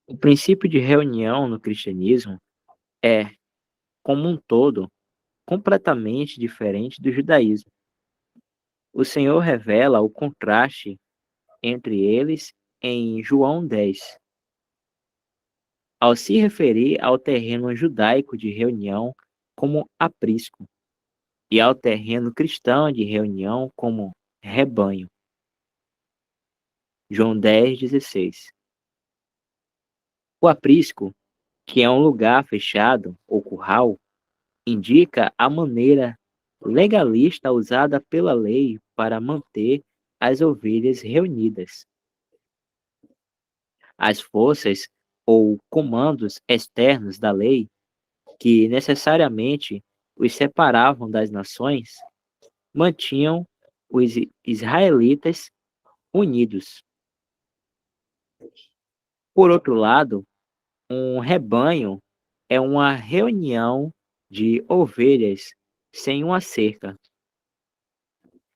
[SPEAKER 2] O princípio de reunião no cristianismo é, como um todo, completamente diferente do judaísmo. O Senhor revela o contraste entre eles em João 10, ao se referir ao terreno judaico de reunião como aprisco e ao terreno cristão de reunião como rebanho. João 10:16. O aprisco, que é um lugar fechado ou curral, indica a maneira legalista usada pela lei para manter as ovelhas reunidas. As forças ou comandos externos da lei, que necessariamente os separavam das nações, mantinham os israelitas unidos. Por outro lado, um rebanho é uma reunião de ovelhas sem uma cerca.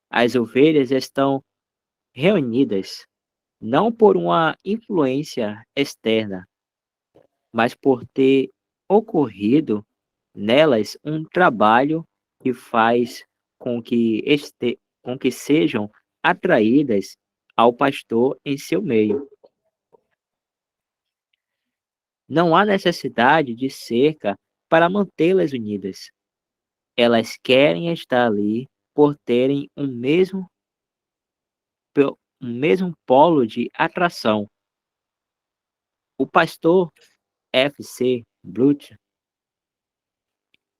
[SPEAKER 2] As ovelhas estão reunidas não por uma influência externa, mas por ter ocorrido nelas um trabalho que faz com que sejam atraídas ao pastor em seu meio. Não há necessidade de cerca para mantê-las unidas. Elas querem estar ali por terem um mesmo polo de atração. O pastor F.C. Bluth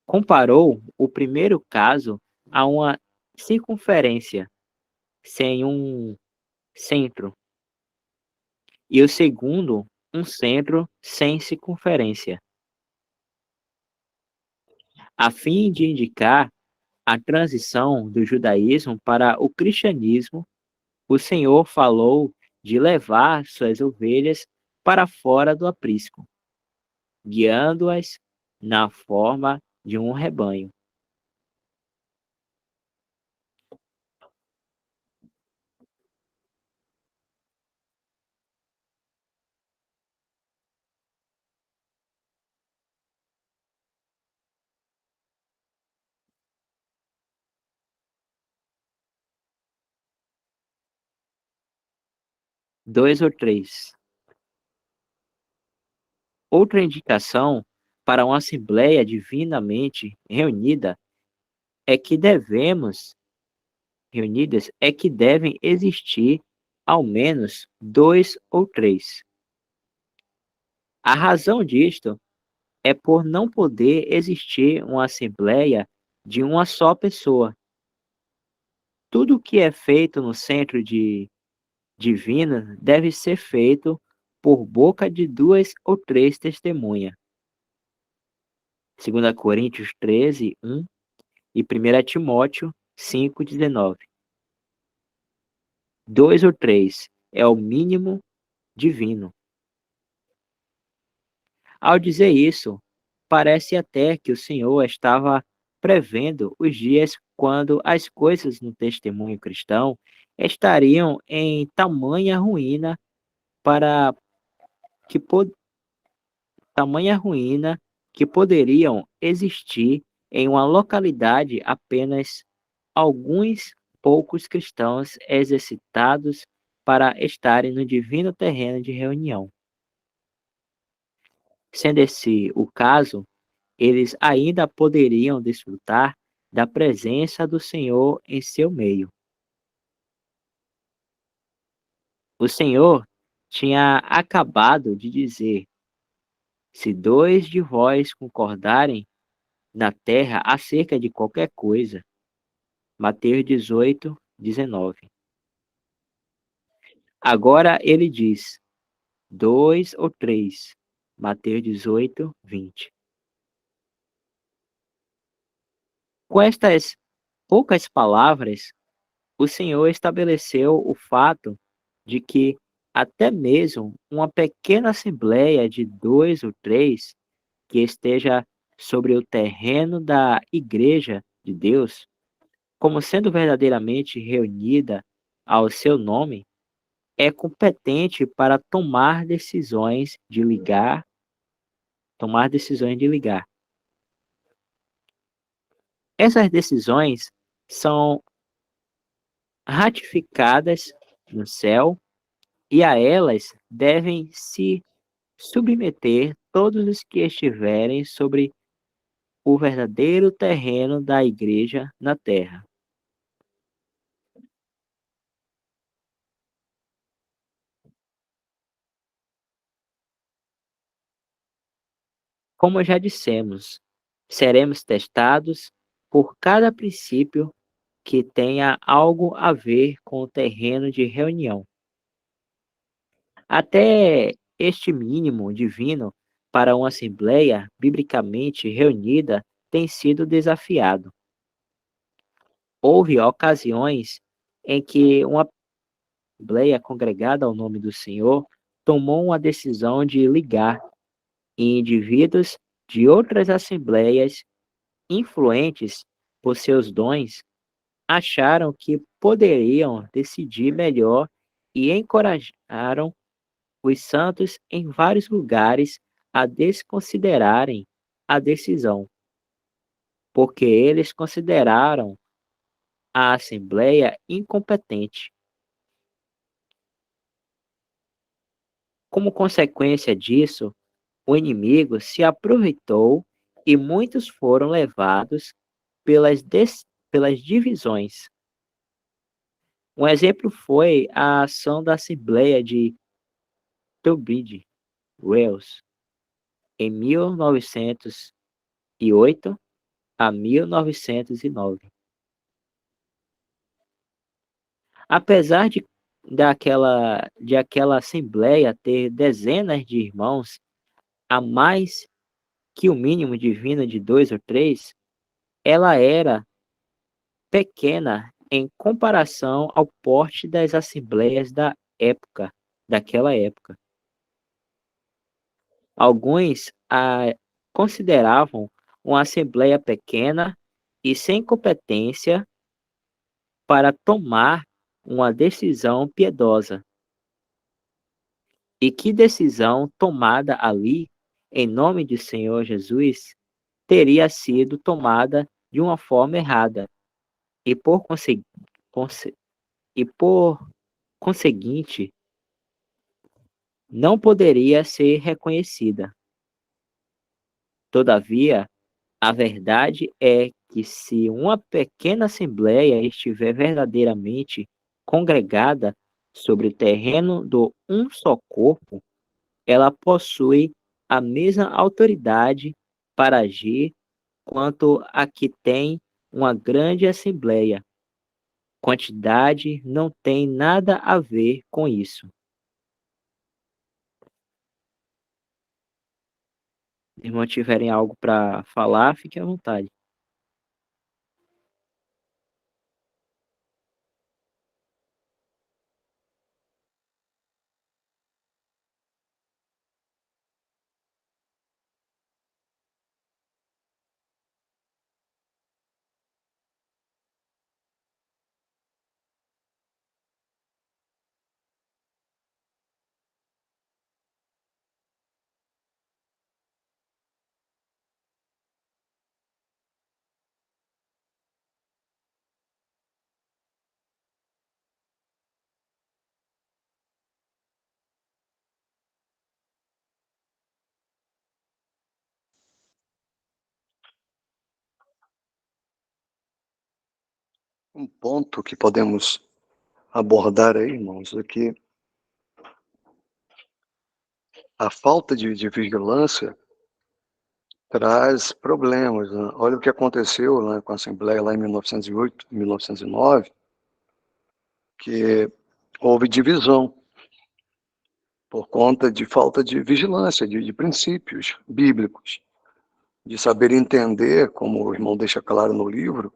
[SPEAKER 2] comparou o primeiro caso a uma circunferência sem um centro e o segundo um centro sem circunferência, a fim de indicar a transição do judaísmo para o cristianismo. O Senhor falou de levar suas ovelhas para fora do aprisco, guiando-as na forma de um rebanho. Dois ou três. Outra indicação para uma assembleia divinamente é que devemos reunidas é que devem existir ao menos dois ou três. A razão disto é por não poder existir uma assembleia de uma só pessoa. Tudo o que é feito no centro de divino deve ser feito por boca de duas ou três testemunhas. 2 Coríntios 13:1 e 1 Timóteo 5:19. 2 ou 3 é o mínimo divino. Ao dizer isso, parece até que o Senhor estava prevendo os dias quando as coisas no testemunho cristão estariam em tamanha ruína para que po- tamanha ruína que poderiam existir em uma localidade apenas alguns poucos cristãos exercitados para estarem no divino terreno de reunião. Sendo esse o caso, eles ainda poderiam desfrutar da presença do Senhor em seu meio. O Senhor tinha acabado de dizer: se dois de vós concordarem na terra acerca de qualquer coisa. Mateus 18, 19. Agora ele diz: dois ou três. Mateus 18, 20. Com estas poucas palavras, o Senhor estabeleceu o fato de que até mesmo uma pequena assembleia de dois ou três que esteja sobre o terreno da Igreja de Deus, como sendo verdadeiramente reunida ao seu nome, é competente para tomar decisões de ligar. Essas decisões são ratificadas no céu e a elas devem se submeter todos os que estiverem sobre o verdadeiro terreno da igreja na terra. Como já dissemos, seremos testados por cada princípio que tenha algo a ver com o terreno de reunião. Até este mínimo divino para uma assembleia biblicamente reunida tem sido desafiado. Houve ocasiões em que uma assembleia congregada ao nome do Senhor tomou uma decisão de ligar e indivíduos de outras assembleias influentes por seus dons acharam que poderiam decidir melhor e encorajaram os santos em vários lugares a desconsiderarem a decisão, porque eles consideraram a Assembleia incompetente. Como consequência disso, o inimigo se aproveitou e muitos foram levados pelas divisões. Um exemplo foi a ação da Assembleia de Tunbridge Wells em 1908 a 1909. Apesar de aquela assembleia ter dezenas de irmãos, a mais que o mínimo divino de dois ou três, ela era pequena em comparação ao porte das assembleias daquela época. Alguns a consideravam uma assembleia pequena e sem competência para tomar uma decisão piedosa. E que decisão tomada ali, em nome do Senhor Jesus, teria sido tomada de uma forma errada e conse- e por conseguinte não poderia ser reconhecida. Todavia, a verdade é que se uma pequena assembleia estiver verdadeiramente congregada sobre o terreno do um só corpo, ela possui a mesma autoridade para agir quanto a que tem uma grande assembleia. Quantidade não tem nada a ver com isso. Se irmãos tiverem algo para falar, fique à vontade.
[SPEAKER 1] Um ponto que podemos abordar aí, irmãos, é que a falta de vigilância traz problemas, né? Olha o que aconteceu, né, com a Assembleia lá em 1908, 1909, que houve divisão por conta de falta de vigilância, de princípios bíblicos, de saber entender, como o irmão deixa claro no livro,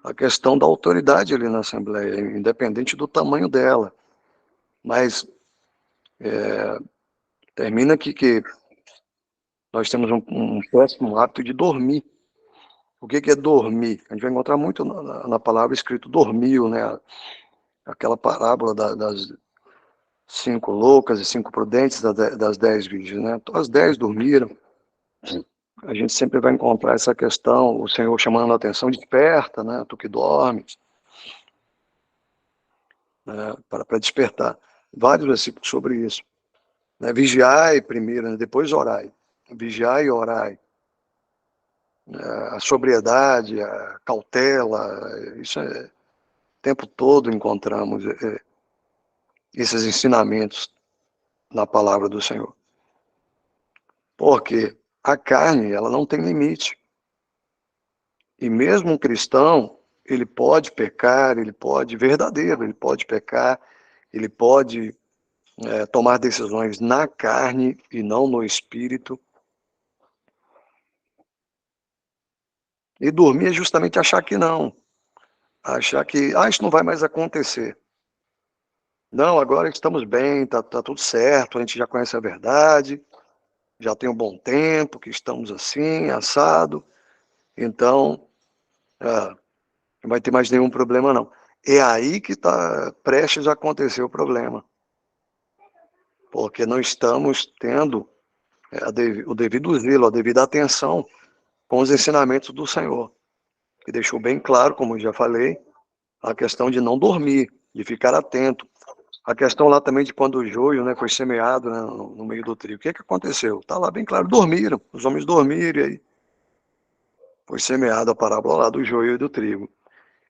[SPEAKER 1] a questão da autoridade ali na Assembleia, independente do tamanho dela. Mas termina que nós temos um péssimo hábito de dormir. O que é dormir? A gente vai encontrar muito na palavra escrito dormiu, né? Aquela parábola das 5 loucas e 5 prudentes, das 10 virgens, né? As 10 dormiram. A gente sempre vai encontrar essa questão, o Senhor chamando a atenção, desperta, né? Tu que dormes, né? Para despertar. Vários versículos sobre isso. Né? Vigiai primeiro, né? Depois orai. Vigiai e orai. A sobriedade, a cautela, isso o tempo todo encontramos esses ensinamentos na palavra do Senhor. Porque a carne, ela não tem limite. E mesmo um cristão, ele pode pecar, ele pode pecar, ele pode tomar decisões na carne e não no espírito. E dormir é justamente achar que não. Achar que, isso não vai mais acontecer. Não, agora estamos bem, tá tudo certo, a gente já conhece a verdade, já tem um bom tempo que estamos assim, assado, então não vai ter mais nenhum problema não. É aí que está prestes a acontecer o problema, porque não estamos tendo o devido zelo, a devida atenção com os ensinamentos do Senhor, que deixou bem claro, como eu já falei, a questão de não dormir, de ficar atento. A questão lá também de quando o joio, né, foi semeado, né, no meio do trigo. O que aconteceu? Está lá bem claro, dormiram, os homens dormiram, e aí foi semeada a parábola lá do joio e do trigo.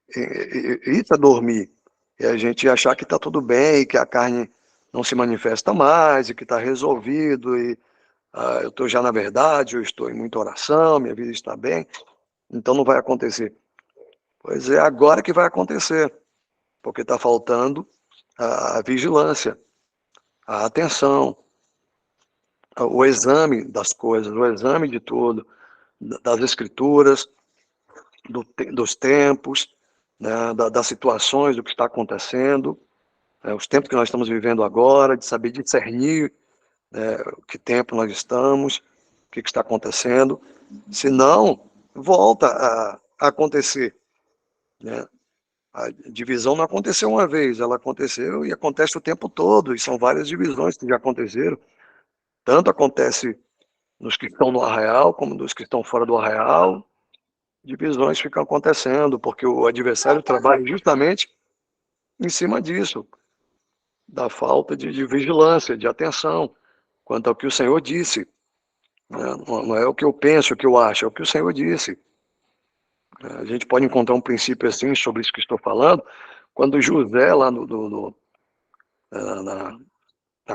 [SPEAKER 1] Isso é dormir. E a gente achar que está tudo bem, que a carne não se manifesta mais, e que está resolvido, e eu estou já na verdade, eu estou em muita oração, minha vida está bem, então não vai acontecer. Pois é agora que vai acontecer, porque está faltando a vigilância, a atenção, o exame das coisas, o exame de tudo, das escrituras, dos tempos, né, das situações, do que está acontecendo, os tempos que nós estamos vivendo agora, de saber discernir que tempo nós estamos, o que está acontecendo. Senão, volta a acontecer. Né? A divisão não aconteceu uma vez, ela aconteceu e acontece o tempo todo, e são várias divisões que já aconteceram. Tanto acontece nos que estão no arraial, como nos que estão fora do arraial, divisões ficam acontecendo, porque o adversário trabalha justamente em cima disso, da falta de vigilância, de atenção, quanto ao que o Senhor disse. Né? Não é o que eu penso, o que eu acho, é o que o Senhor disse. A gente pode encontrar um princípio assim, sobre isso que estou falando, quando José, lá na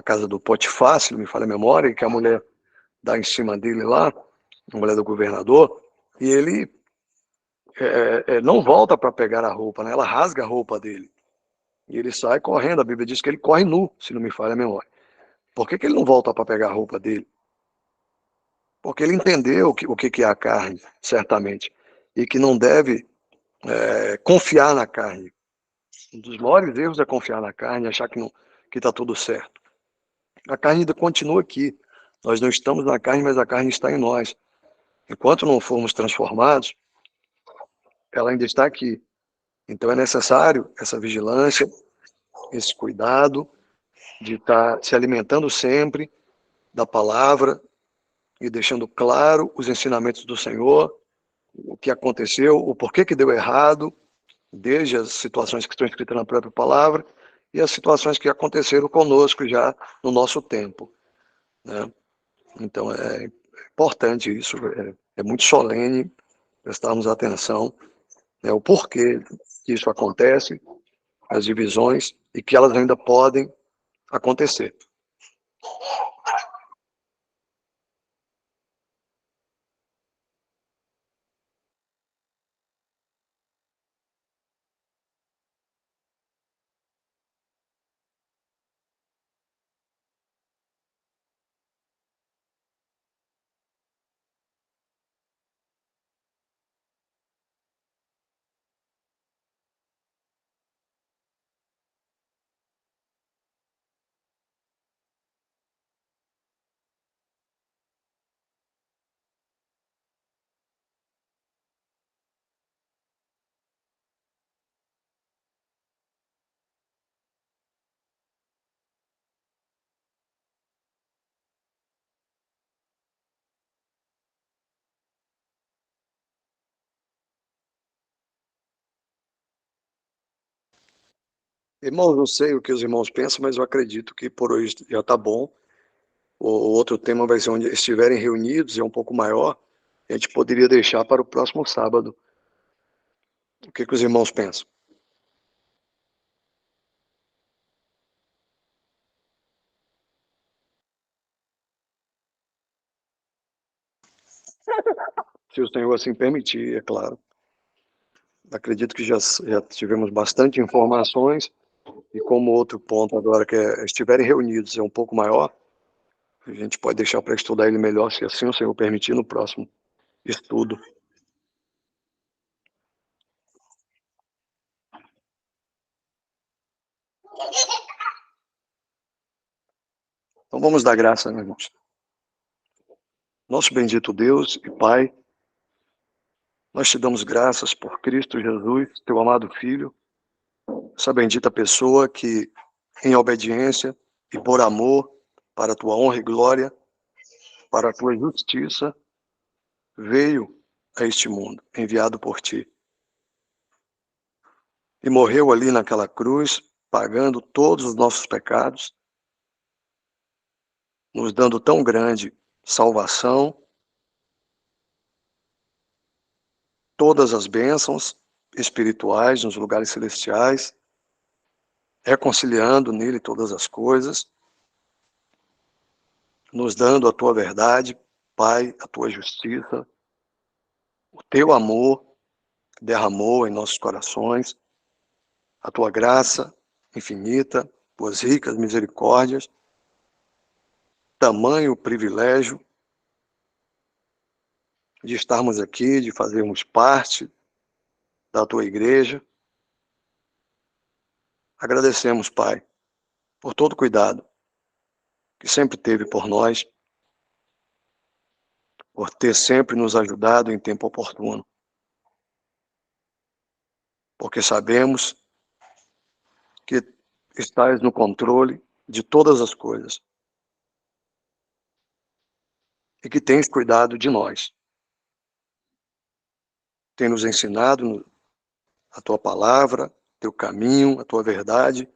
[SPEAKER 1] casa do Potifar, se não me falha a memória, que a mulher dá em cima dele lá, a mulher do governador, e ele não volta para pegar a roupa, né? Ela rasga a roupa dele. E ele sai correndo, a Bíblia diz que ele corre nu, se não me falha a memória. Por que ele não volta para pegar a roupa dele? Porque ele entendeu o que é a carne, certamente, e que não deve confiar na carne. Um dos maiores erros é confiar na carne, achar que está tudo certo. A carne ainda continua aqui. Nós não estamos na carne, mas a carne está em nós. Enquanto não formos transformados, ela ainda está aqui. Então é necessário essa vigilância, esse cuidado de estar se alimentando sempre da palavra e deixando claro os ensinamentos do Senhor, o que aconteceu, o porquê que deu errado, desde as situações que estão escritas na própria palavra e as situações que aconteceram conosco já no nosso tempo. Né? Então é importante isso, é muito solene prestarmos atenção, o porquê que isso acontece, as divisões, e que elas ainda podem acontecer. Irmãos, não sei o que os irmãos pensam, mas eu acredito que por hoje já está bom. O outro tema vai ser onde estiverem reunidos, é um pouco maior. A gente poderia deixar para o próximo sábado. O que os irmãos pensam? Se o Senhor assim permitir, é claro. Acredito que já tivemos bastante informações, e como outro ponto agora que estiverem reunidos é um pouco maior, a gente pode deixar para estudar ele melhor, se assim o Senhor permitir, no próximo estudo. Então vamos dar graça, né, irmãos? Nosso bendito Deus e Pai, nós te damos graças por Cristo Jesus, teu amado Filho, essa bendita pessoa que, em obediência e por amor, para a tua honra e glória, para a tua justiça, veio a este mundo, enviado por ti. E morreu ali naquela cruz, pagando todos os nossos pecados, nos dando tão grande salvação, todas as bênçãos espirituais nos lugares celestiais, reconciliando nele todas as coisas, nos dando a tua verdade, Pai, a tua justiça, o teu amor derramou em nossos corações, a tua graça infinita, tuas ricas misericórdias, tamanho privilégio de estarmos aqui, de fazermos parte da tua igreja. Agradecemos, Pai, por todo o cuidado que sempre teve por nós, por ter sempre nos ajudado em tempo oportuno. Porque sabemos que estás no controle de todas as coisas e que tens cuidado de nós. Tem nos ensinado a tua palavra, teu caminho, a tua verdade.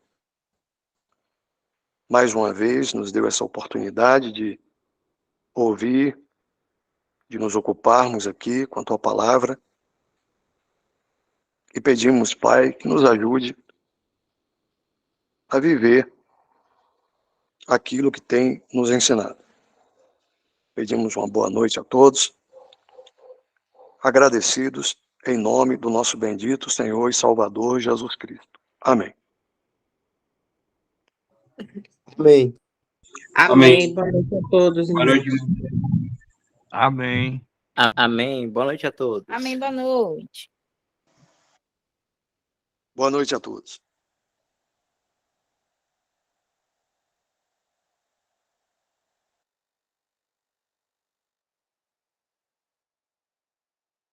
[SPEAKER 1] Mais uma vez nos deu essa oportunidade de ouvir, de nos ocuparmos aqui com a tua palavra. E pedimos, Pai, que nos ajude a viver aquilo que tem nos ensinado. Pedimos uma boa noite a todos, agradecidos em nome do nosso bendito Senhor e Salvador Jesus Cristo. Amém.
[SPEAKER 4] Amém.
[SPEAKER 5] Amém. Boa noite a todos,
[SPEAKER 3] Boa
[SPEAKER 5] irmãos.
[SPEAKER 3] noite.
[SPEAKER 6] Amém.
[SPEAKER 2] Amém. Boa noite a todos.
[SPEAKER 7] Amém, boa noite.
[SPEAKER 1] Boa noite a todos.